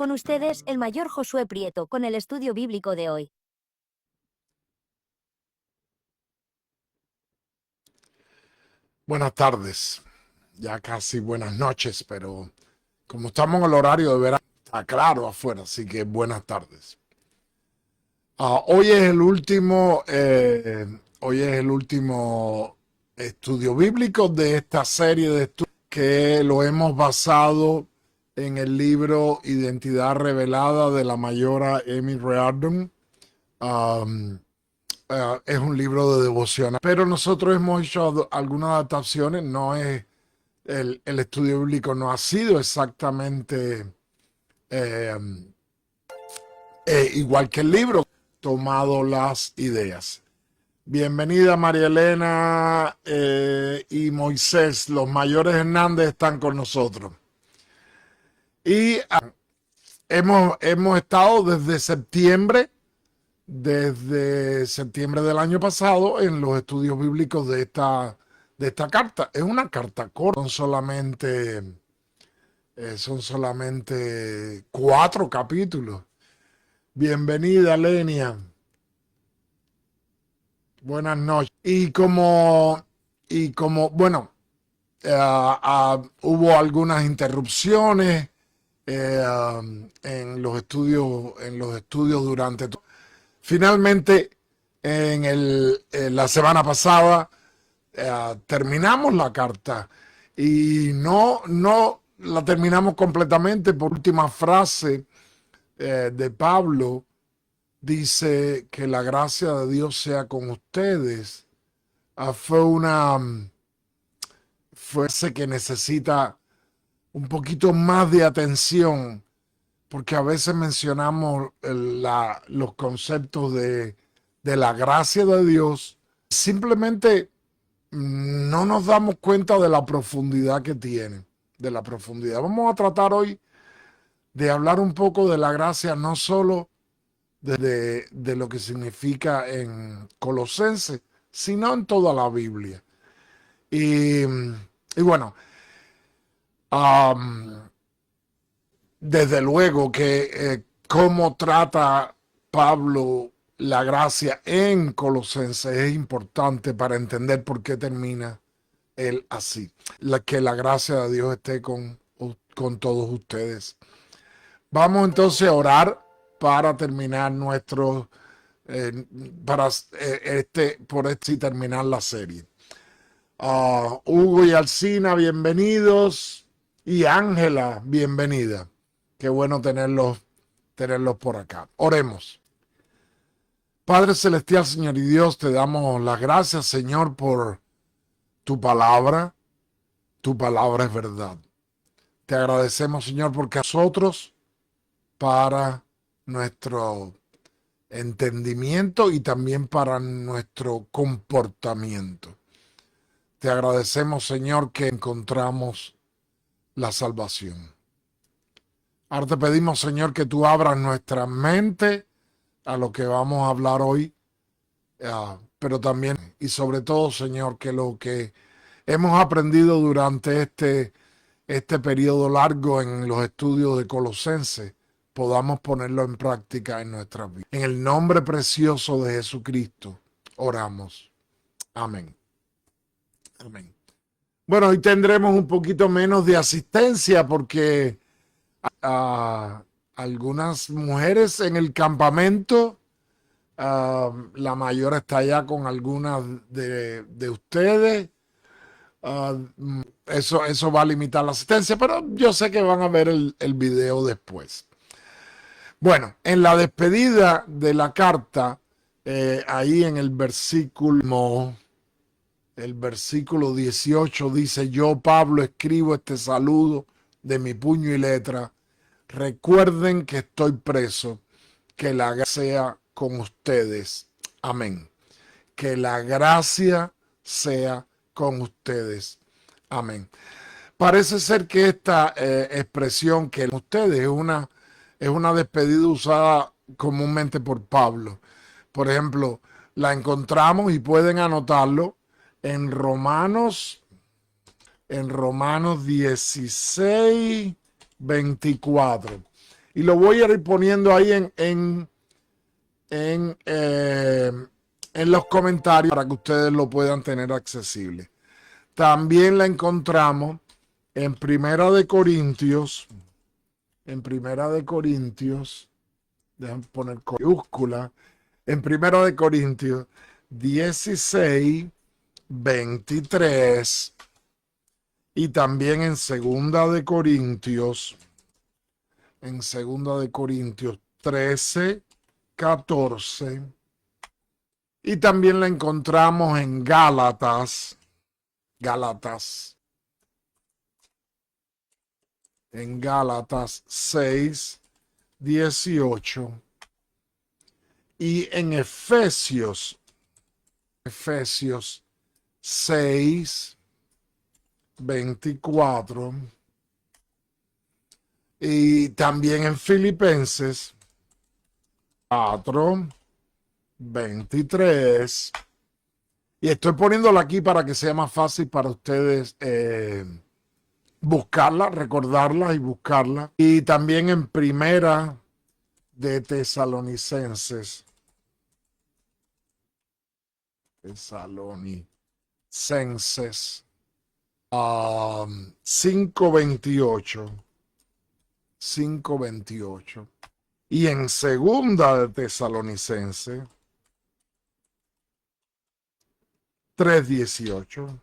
con ustedes el mayor Josué Prieto con el estudio bíblico de hoy. Buenas tardes, ya casi buenas noches, pero como estamos en el horario de verano, está claro afuera, así que buenas tardes. Hoy es el último estudio bíblico de esta serie de estudios que lo hemos basado en el libro Identidad Revelada de la mayora Amy Reardon. Es un libro de devoción, pero nosotros hemos hecho algunas adaptaciones. No es el estudio bíblico, no ha sido exactamente eh, igual que el libro, tomado las ideas. Bienvenida María Elena y Moisés, los mayores Hernández están con nosotros. Y hemos estado desde septiembre del año pasado en los estudios bíblicos de esta carta. Es una carta corta, son solamente 4 capítulos. Bienvenida, Lenia. Buenas noches. Bueno, hubo algunas interrupciones en los estudios durante todo. Finalmente, la semana pasada terminamos la carta y no la terminamos completamente. Por última frase de Pablo, dice que la gracia de Dios sea con ustedes. Fue ese que necesita un poquito más de atención, porque a veces mencionamos los conceptos de la gracia de Dios, simplemente no nos damos cuenta de la profundidad que tiene, de la profundidad. Vamos a tratar hoy de hablar un poco de la gracia, no solo de lo que significa en Colosenses, sino en toda la Biblia. Y bueno, desde luego que cómo trata Pablo la gracia en Colosenses es importante para entender por qué termina él así. Que la gracia de Dios esté con todos ustedes. Vamos entonces a orar para terminar y terminar la serie. Hugo y Alcina, bienvenidos. Y Ángela, bienvenida. Qué bueno tenerlos por acá. Oremos. Padre Celestial, Señor y Dios, te damos las gracias, Señor, por tu palabra. Tu palabra es verdad. Te agradecemos, Señor, porque a nosotros, para nuestro entendimiento y también para nuestro comportamiento. Te agradecemos, Señor, que encontramos la salvación. Ahora te pedimos, Señor, que tú abras nuestra mente a lo que vamos a hablar hoy, pero también y sobre todo, Señor, que lo que hemos aprendido durante este periodo largo en los estudios de Colosenses, podamos ponerlo en práctica en nuestras vidas. En el nombre precioso de Jesucristo, oramos. Amén. Amén. Bueno, hoy tendremos un poquito menos de asistencia porque algunas mujeres en el campamento, la mayor está allá con algunas de ustedes. Eso va a limitar la asistencia, pero yo sé que van a ver el video después. Bueno, en la despedida de la carta, ahí en el versículo 18 dice: yo, Pablo, escribo este saludo de mi puño y letra. Recuerden que estoy preso, que la gracia sea con ustedes. Amén. Que la gracia sea con ustedes. Amén. Parece ser que esta expresión que ustedes es una despedida usada comúnmente por Pablo. Por ejemplo, la encontramos y pueden anotarlo en Romanos 16, 24. Y lo voy a ir poniendo ahí en los comentarios para que ustedes lo puedan tener accesible. También la encontramos en Primera de Corintios. Déjame poner mayúscula. En Primera de Corintios 16, 23. Y también en Segunda de Corintios. En Segunda de Corintios 13, 14. Y también la encontramos en Gálatas. En Gálatas 6, 18. Y en Efesios 6, 24. Y también en Filipenses 4, 23. Y estoy poniéndola aquí para que sea más fácil para ustedes buscarla, recordarla y buscarla. Y también en Primera de Tesalonicenses. 5:28. 5:28. Y en Segunda de Tesalonicenses 3:18.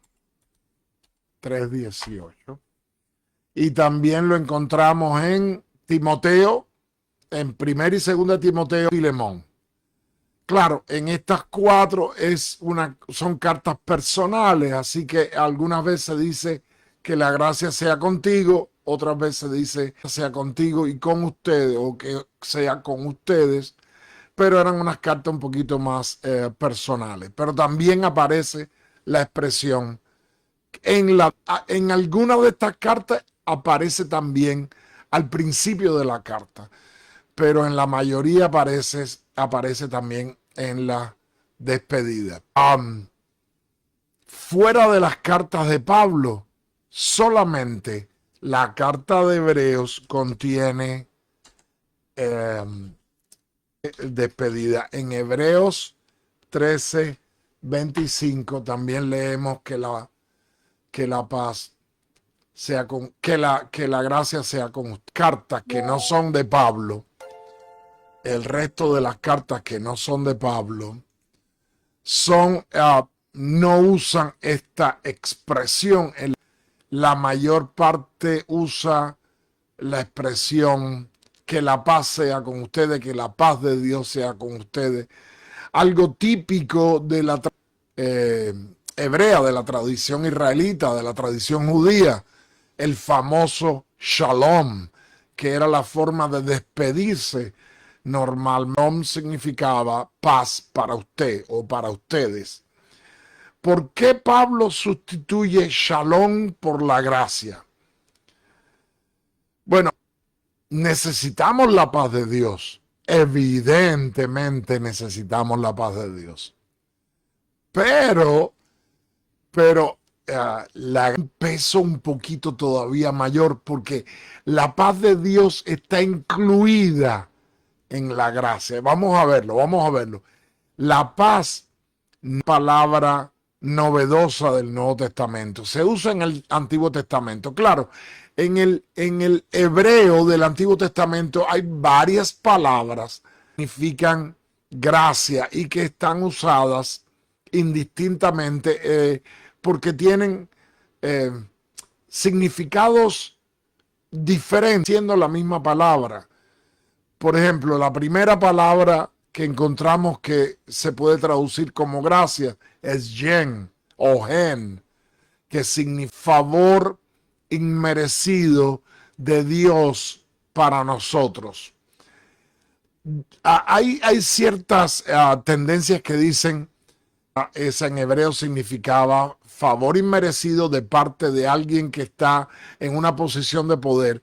3:18. Y también lo encontramos en Timoteo, en Primera y Segunda de Timoteo y Filemón. Claro, en estas cuatro son cartas personales, así que algunas veces dice que la gracia sea contigo, otras veces dice que sea contigo y con ustedes, o que sea con ustedes, pero eran unas cartas un poquito más personales. Pero también aparece la expresión, en alguna de estas cartas aparece también al principio de la carta, pero en la mayoría aparece también en la despedida. Fuera de las cartas de Pablo, solamente la carta de Hebreos contiene despedida. En Hebreos 13, 25 también leemos que la paz sea que la gracia sea con usted. Cartas que no son de Pablo. El resto de las cartas que no son de Pablo no usan esta expresión. La mayor parte usa la expresión que la paz sea con ustedes, que la paz de Dios sea con ustedes. Algo típico de la hebrea, de la tradición israelita, de la tradición judía, el famoso shalom, que era la forma de despedirse normal. Shalom significaba paz para usted o para ustedes. ¿Por qué Pablo sustituye shalom por la gracia? Bueno, necesitamos la paz de Dios. Evidentemente necesitamos la paz de Dios. Pero la peso un poquito todavía mayor, porque la paz de Dios está incluida en la gracia. Vamos a verlo. La paz, palabra novedosa del Nuevo Testamento. Se usa en el Antiguo Testamento. Claro, en el hebreo del Antiguo Testamento hay varias palabras que significan gracia y que están usadas indistintamente porque tienen significados diferentes, siendo la misma palabra. Por ejemplo, la primera palabra que encontramos que se puede traducir como gracia es yen o gen, que significa favor inmerecido de Dios para nosotros. Hay ciertas tendencias que dicen esa en hebreo significaba favor inmerecido de parte de alguien que está en una posición de poder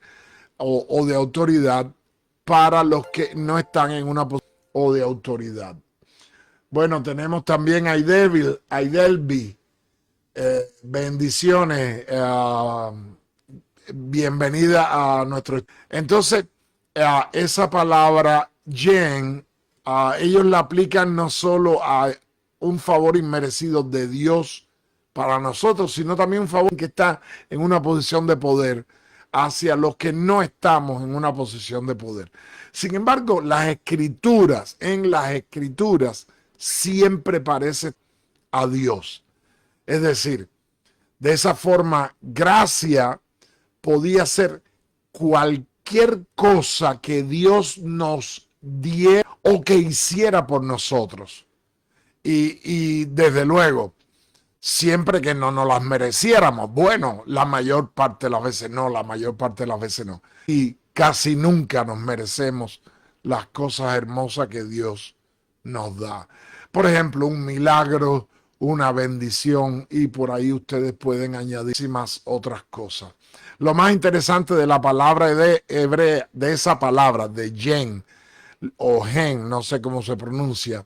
o de autoridad para los que no están en una posición o de autoridad. Bueno, tenemos también a Aidelby. Bendiciones. Bienvenida a nuestro... Entonces, esa palabra yen, ellos la aplican no solo a un favor inmerecido de Dios para nosotros, sino también un favor que está en una posición de poder hacia los que no estamos en una posición de poder. Sin embargo, en las escrituras siempre parece a Dios. Es decir, de esa forma, gracia podía ser cualquier cosa que Dios nos diera o que hiciera por nosotros. Y desde luego, siempre que no nos las mereciéramos. Bueno, la mayor parte de las veces no, la mayor parte de las veces no. Y casi nunca nos merecemos las cosas hermosas que Dios nos da. Por ejemplo, un milagro, una bendición, y por ahí ustedes pueden añadir más otras cosas. Lo más interesante de la palabra de hebrea, de esa palabra, de yen o gen, no sé cómo se pronuncia,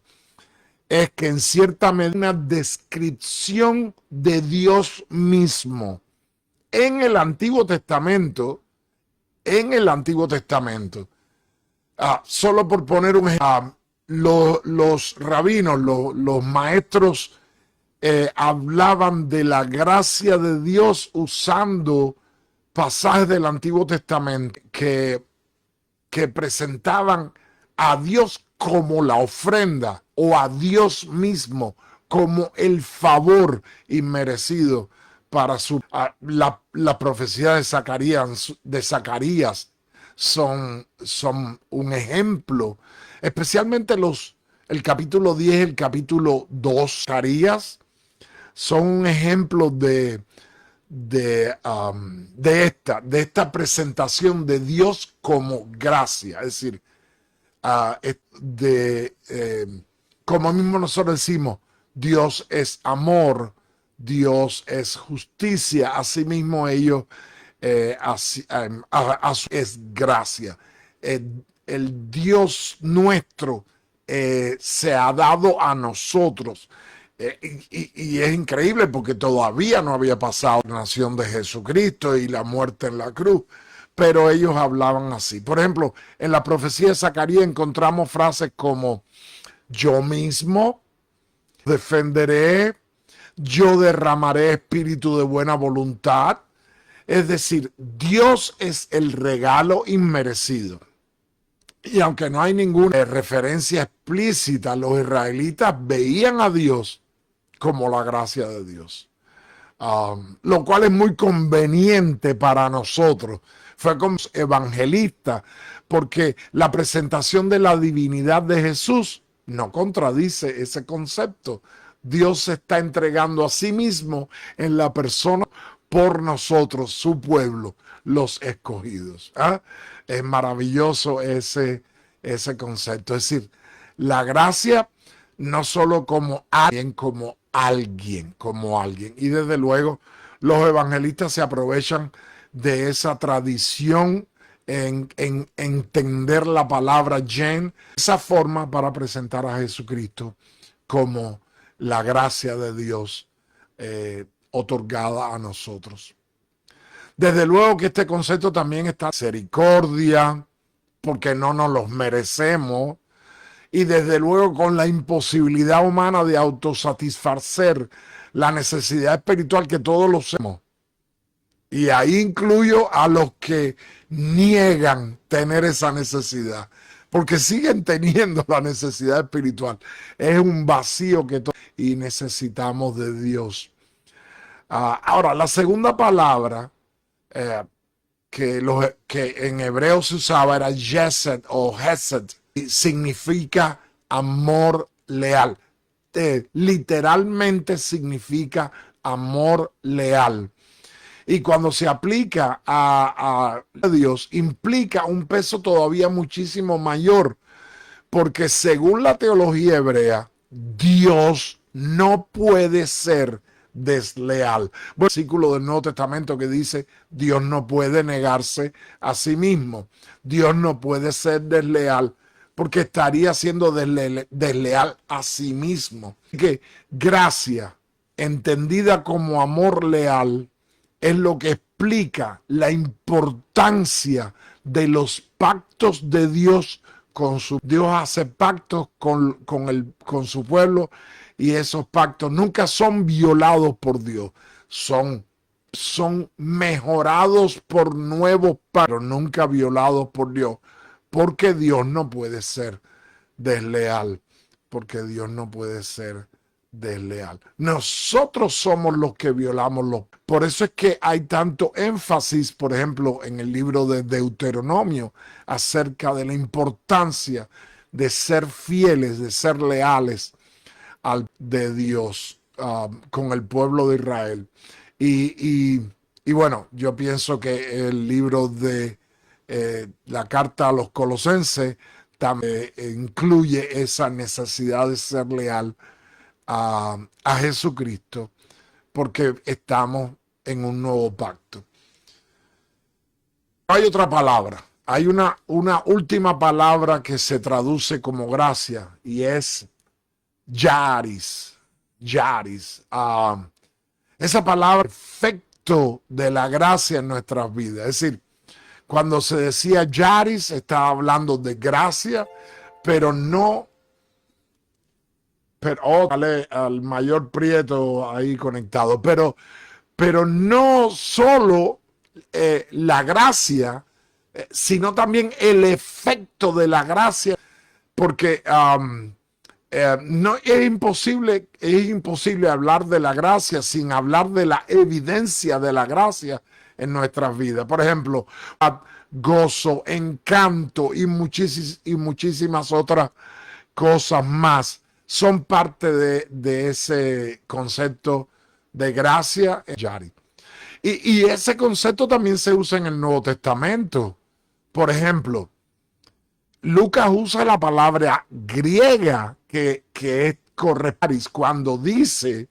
es que en cierta medida una descripción de Dios mismo. En el Antiguo Testamento, solo por poner un ejemplo, los rabinos, los maestros hablaban de la gracia de Dios usando pasajes del Antiguo Testamento que presentaban a Dios como la ofrenda o a Dios mismo como el favor inmerecido para su... La profecía de Zacarías son un ejemplo, especialmente el capítulo 10, el capítulo 2, Zacarías, son un ejemplo de esta presentación de Dios como gracia, es decir, como mismo nosotros decimos, Dios es amor, Dios es justicia, asimismo ellos es gracia. El Dios nuestro se ha dado a nosotros. Y es increíble porque todavía no había pasado la nación de Jesucristo y la muerte en la cruz, pero ellos hablaban así. Por ejemplo, en la profecía de Zacarías encontramos frases como yo mismo defenderé, yo derramaré espíritu de buena voluntad. Es decir, Dios es el regalo inmerecido. Y aunque no hay ninguna referencia explícita, los israelitas veían a Dios como la gracia de Dios. Lo cual es muy conveniente para nosotros. Fue como evangelista, porque la presentación de la divinidad de Jesús no contradice ese concepto. Dios se está entregando a sí mismo en la persona por nosotros, su pueblo, los escogidos. Es maravilloso ese concepto. Es decir, la gracia no solo como alguien. Y desde luego los evangelistas se aprovechan de esa tradición en entender la palabra yen, esa forma para presentar a Jesucristo como la gracia de Dios otorgada a nosotros. Desde luego que este concepto también está en misericordia, porque no nos los merecemos, y desde luego con la imposibilidad humana de autosatisfacer la necesidad espiritual que todos lo hacemos. Y ahí incluyo a los que niegan tener esa necesidad, porque siguen teniendo la necesidad espiritual. Es un vacío que y necesitamos de Dios. Ahora, la segunda palabra que en hebreo se usaba era Yesed o Hesed, y significa amor leal. Literalmente significa amor leal. Y cuando se aplica a Dios, implica un peso todavía muchísimo mayor, porque según la teología hebrea, Dios no puede ser desleal. Versículo del Nuevo Testamento que dice, Dios no puede negarse a sí mismo. Dios no puede ser desleal porque estaría siendo desleal a sí mismo. Que gracia, entendida como amor leal, es lo que explica la importancia de los pactos de Dios con su Dios hace pactos con su pueblo, y esos pactos nunca son violados por Dios, son mejorados por nuevos pactos, pero nunca violados por Dios, porque Dios no puede ser desleal, porque Dios no puede ser desleal. Nosotros somos los que violamos los. Por eso es que hay tanto énfasis, por ejemplo, en el libro de Deuteronomio, acerca de la importancia de ser fieles, de ser leales al de Dios con el pueblo de Israel. Y bueno, yo pienso que el libro de la carta a los Colosenses también incluye esa necesidad de ser leal a Jesucristo, porque estamos en un nuevo pacto. Hay otra palabra, hay una última palabra que se traduce como gracia, y es Yaris. Yaris. Esa palabra, efecto de la gracia en nuestras vidas. Es decir, cuando se decía Yaris, estaba hablando de gracia, pero no. Pero dale al mayor Prieto ahí conectado. Pero no solo la gracia, sino también el efecto de la gracia, porque no es imposible hablar de la gracia sin hablar de la evidencia de la gracia en nuestras vidas. Por ejemplo, gozo, encanto y muchísimas otras cosas más son parte de ese concepto de gracia. Y ese concepto también se usa en el Nuevo Testamento. Por ejemplo, Lucas usa la palabra griega que es correctaris cuando dice: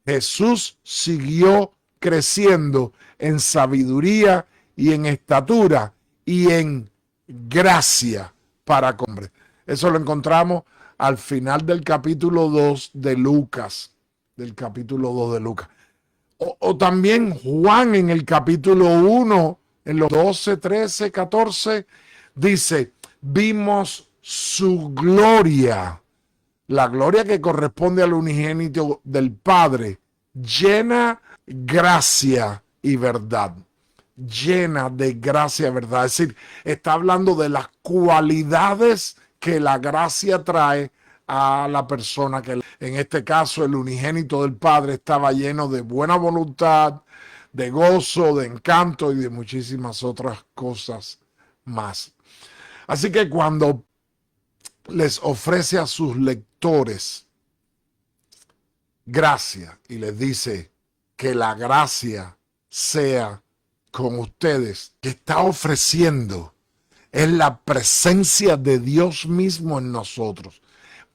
Jesús siguió creciendo en sabiduría y en estatura y en gracia para con hombres. Eso lo encontramos al final del capítulo 2 de Lucas. Del capítulo 2 de Lucas. O también Juan en el capítulo 1, en los 12, 13, 14, dice: vimos su gloria, la gloria que corresponde al unigénito del Padre, llena gracia y verdad. Llena de gracia y verdad. Es decir, está hablando de las cualidades que la gracia trae a la persona, que en este caso el unigénito del Padre estaba lleno de buena voluntad, de gozo, de encanto y de muchísimas otras cosas más. Así que cuando les ofrece a sus lectores gracia y les dice que la gracia sea con ustedes, que está ofreciendo es la presencia de Dios mismo en nosotros.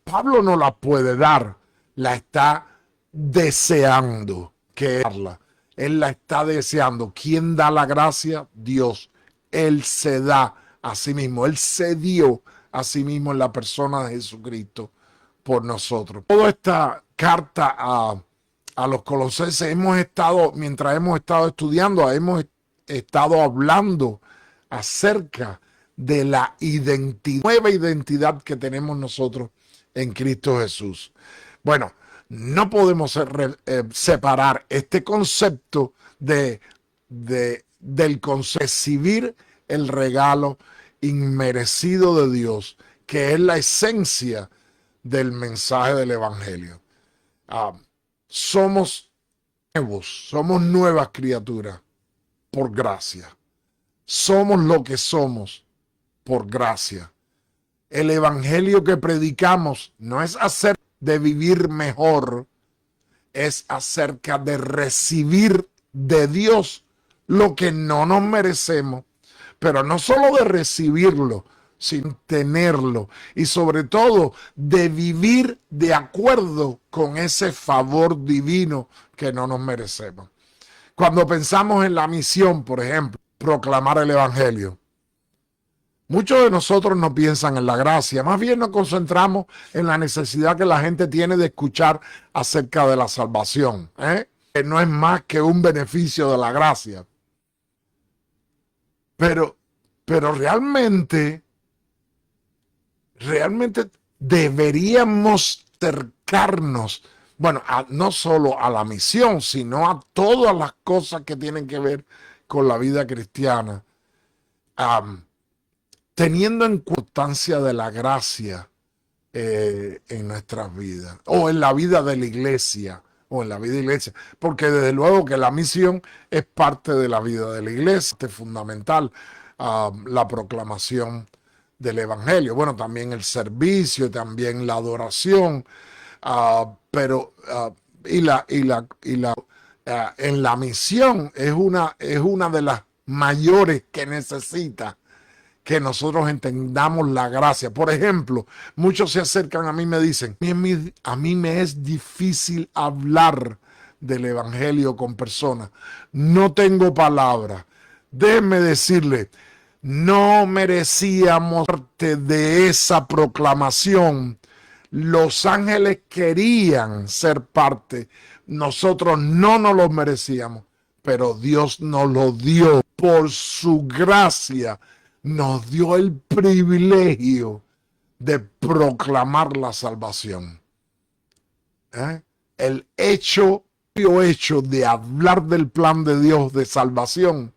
Pablo no la puede dar, la está deseando que darla. Él la está deseando. ¿Quién da la gracia? Dios. Él se da a sí mismo. Él se dio a sí mismo en la persona de Jesucristo por nosotros. Toda esta carta a los Colosenses mientras hemos estado estudiando, hemos estado hablando acerca de la nueva identidad que tenemos nosotros en Cristo Jesús. Bueno, no podemos separar este concepto del recibir el regalo inmerecido de Dios, que es la esencia del mensaje del Evangelio. Somos nuevos, somos nuevas criaturas por gracia. Somos lo que somos por gracia. El evangelio que predicamos no es acerca de vivir mejor, es acerca de recibir de Dios lo que no nos merecemos, pero no solo de recibirlo, sino tenerlo, y sobre todo de vivir de acuerdo con ese favor divino que no nos merecemos. Cuando pensamos en la misión, por ejemplo, proclamar el evangelio, muchos de nosotros no piensan en la gracia, más bien nos concentramos en la necesidad que la gente tiene de escuchar acerca de la salvación, que no es más que un beneficio de la gracia. Pero Pero realmente deberíamos acercarnos, bueno, no solo a la misión, sino a todas las cosas que tienen que ver con la vida cristiana, teniendo en importancia de la gracia en nuestras vidas, o en la vida de la iglesia, porque desde luego que la misión es parte de la vida de la iglesia, es fundamental, la proclamación del evangelio, bueno, también el servicio, también la adoración, en la misión es una de las mayores que necesita que nosotros entendamos la gracia. Por ejemplo, muchos se acercan a mí y me dicen, a mí me es difícil hablar del evangelio con personas. No tengo palabras. Déjenme decirle, no merecíamos parte de esa proclamación. Los ángeles querían ser parte. Nosotros no nos lo merecíamos, pero Dios nos lo dio por su gracia. Nos dio el privilegio de proclamar la salvación. El hecho de hablar del plan de Dios de salvación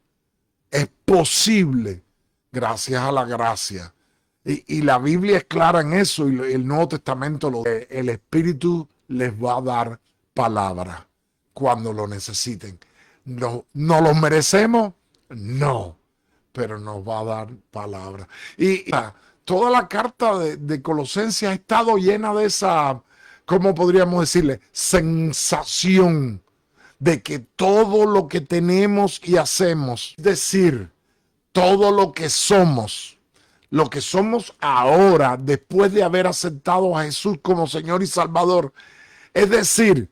es posible gracias a la gracia. Y la Biblia es clara en eso, y el Nuevo Testamento el Espíritu les va a dar palabra cuando lo necesiten. ¿No lo merecemos? No, pero nos va a dar palabra. Y toda la carta de Colosenses ha estado llena de esa, ¿cómo podríamos decirle? Sensación de que todo lo que tenemos y hacemos, es decir, todo lo que somos ahora, después de haber aceptado a Jesús como Señor y Salvador, es decir,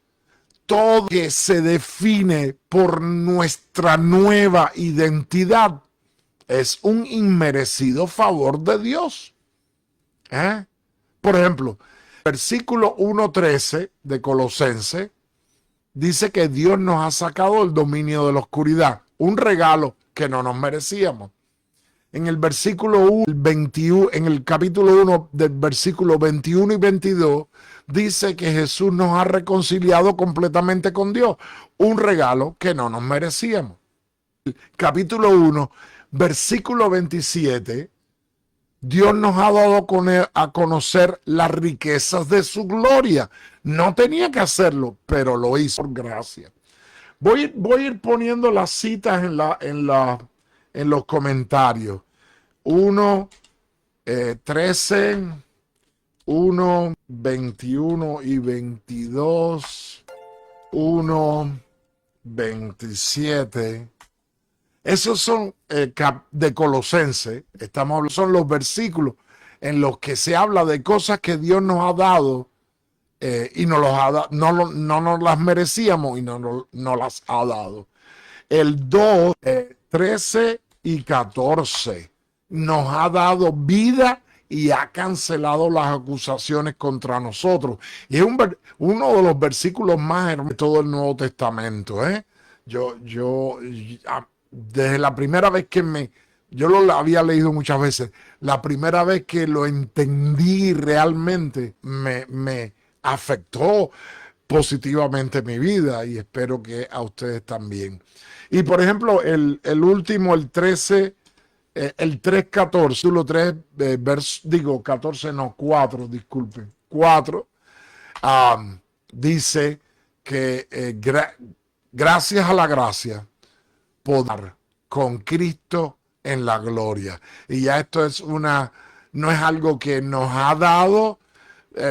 todo que se define por nuestra nueva identidad, es un inmerecido favor de Dios. Por ejemplo, versículo 1:13 de Colosenses dice que Dios nos ha sacado del dominio de la oscuridad, un regalo que no nos merecíamos. En el versículo 21, en el capítulo 1 del versículo 21 y 22, dice que Jesús nos ha reconciliado completamente con Dios, un regalo que no nos merecíamos. Capítulo 1, versículo 27, Dios nos ha dado a conocer las riquezas de su gloria. No tenía que hacerlo, pero lo hizo por gracia. Voy a ir poniendo las citas en los comentarios. 1, 13, 1, 21 y 22, 1, 27. Esos son de Colosenses, son los versículos en los que se habla de cosas que Dios nos ha dado y no nos las merecíamos y no las ha dado. El 2, 13 y 14 nos ha dado vida y ha cancelado las acusaciones contra nosotros. Y es uno de los versículos más hermosos de todo el Nuevo Testamento. Desde la primera vez yo lo había leído muchas veces, la primera vez que lo entendí realmente me afectó positivamente mi vida, y espero que a ustedes también. Y por ejemplo, el último, el 13, el 3:14, 14 no, 4, disculpen, 4, dice que gracias a la gracia poder con Cristo en la gloria. Y ya esto no es algo que nos ha dado,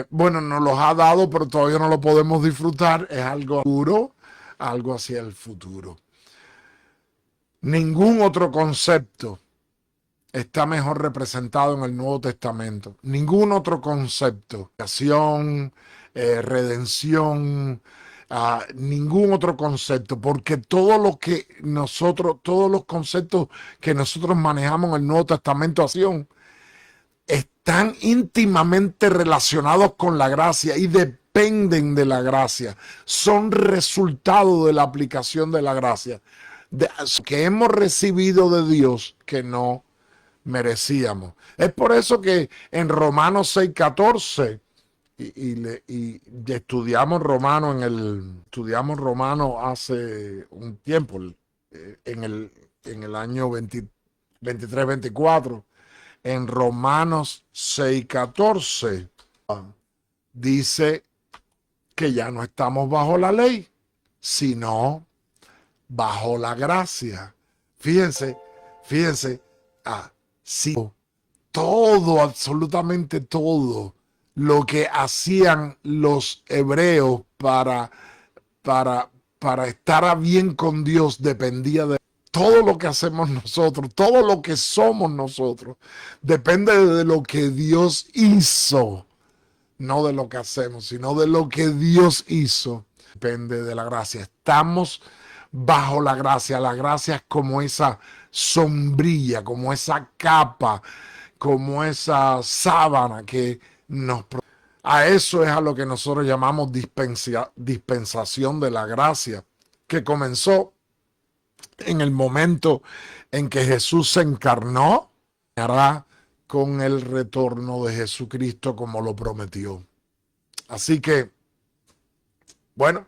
nos los ha dado, pero todavía no lo podemos disfrutar, es algo puro, algo hacia el futuro. Ningún otro concepto está mejor representado en el Nuevo Testamento. Ningún otro concepto, creación, redención, ningún otro concepto, porque todos los conceptos que nosotros manejamos en el Nuevo Testamento están íntimamente relacionados con la gracia y dependen de la gracia, son resultado de la aplicación de la gracia que hemos recibido de Dios, que no merecíamos. Es por eso que en Romanos 6:14, y estudiamos estudiamos Romano hace un tiempo, en el año 23-24, en Romanos 6:14, dice que ya no estamos bajo la ley, sino bajo la gracia. Fíjense, sí, todo, absolutamente todo lo que hacían los hebreos para estar a bien con Dios dependía de todo lo que hacemos nosotros, todo lo que somos nosotros, depende de lo que Dios hizo, no de lo que hacemos, sino de lo que Dios hizo. Depende de la gracia. Estamos bajo la gracia. La gracia es como esa sombrilla, como esa capa, como esa sábana que nos protege. A eso es a lo que nosotros llamamos dispensación de la gracia, que comenzó en el momento en que Jesús se encarnó, hará con el retorno de Jesucristo como lo prometió. Así que, bueno,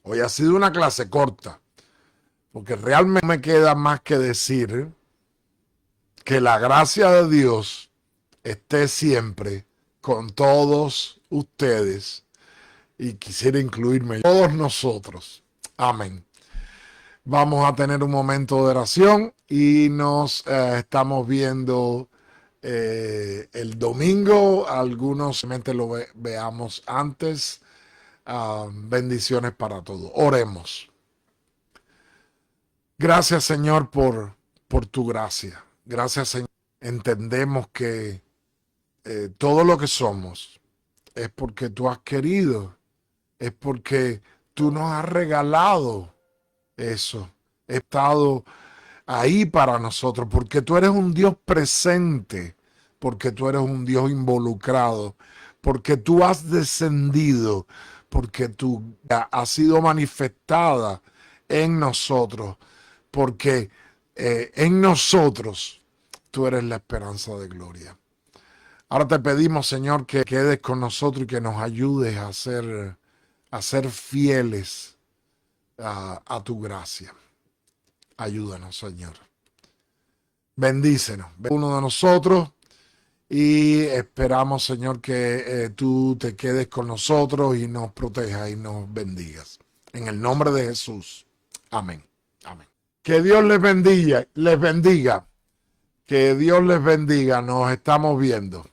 hoy ha sido una clase corta, porque realmente me queda más que decir que la gracia de Dios esté siempre con todos ustedes, y quisiera incluirme todos nosotros. Amén. Vamos a tener un momento de oración y nos estamos viendo el domingo. Algunos simplemente lo veamos antes. Bendiciones para todos. Oremos. Gracias, Señor, por tu gracia. Gracias, Señor. Entendemos que todo lo que somos es porque tú has querido, es porque tú nos has regalado eso. He estado ahí para nosotros, porque tú eres un Dios presente, porque tú eres un Dios involucrado, porque tú has descendido, porque tú has sido manifestada en nosotros, porque en nosotros tú eres la esperanza de gloria. Ahora te pedimos, Señor, que quedes con nosotros y que nos ayudes a ser fieles a tu gracia. Ayúdanos, Señor. Bendícenos, uno de nosotros, y esperamos, Señor, que tú te quedes con nosotros y nos protejas y nos bendigas. En el nombre de Jesús. Amén. Amén. Que Dios les bendiga, Que Dios les bendiga. Nos estamos viendo.